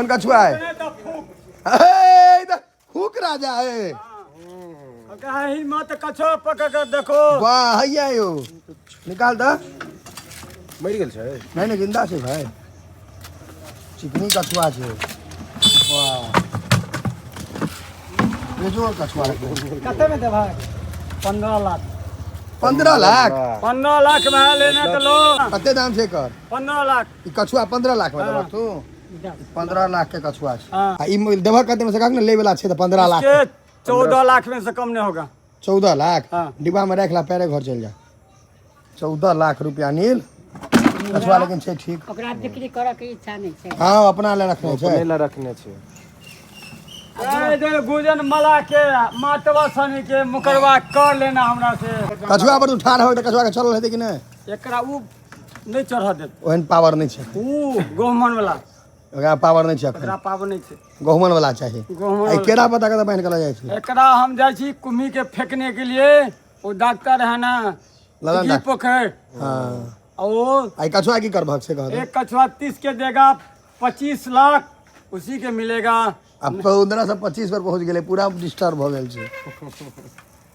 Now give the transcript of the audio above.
कौन कछुआ है? फूक राजा है। हिम्मत कछुआ पकड़ कर देखो। वाह हैया यो निकाल दा। मर गेल छै नहीं जिंदा छै भाई। चिकनी कछुआ छै। वाह ये जो कछुआ कते में दे भाई? 15 लाख। 15 लाख? 15 लाख में लेना तो लो। कते दाम छै कर? 15 लाख। ई कछुआ 15 लाख में देबा तू? 15 लाख के कछुआ छै। हाँ। आ ई देबा कते में से कहक ने ले वाला छै त 15 लाख। इसके 14 लाख में से कम नहीं होगा। 14 लाख? हाँ। डिब्बा में रख ला पैरे घर चल जा। 14 लाख रुपया नील कछुआ लेकिन छै ठीक। ओकरा बिक्री करऽ के इच्छा नहीं छै। हाँ अपना ले रखने छै। अपने ला रखने छै। गुजन मला के मातवा सनी के मुकरवा कर लेना हमरा से। कछुआ पर उठा रहो त कछुआ के चलल हेतै कि नहीं? एकरा उ नहीं चढ़ा दे। ओहन पावर नहीं छै। उ गोहमन वाला ओकरा पावर नहीं छै एकरा अखन। पावर नहीं छै। गहुमन वाला चाहिए। गहुमन आई वाला। केरा पता कत बहन कला जाय छै? एकरा हम जाय छी कुम्ही के फेंकने के लिए। वो डॉक्टर है ना ललन की डॉक्टर। पोखर। हाँ और आई कछुआ की कर भग से कह दे। एक कछुआ 30 के देगा 25 लाख उसी के मिलेगा। अब 15 से 25 पर पहुंच गेले पूरा डिस्टर्ब हो गेल छै।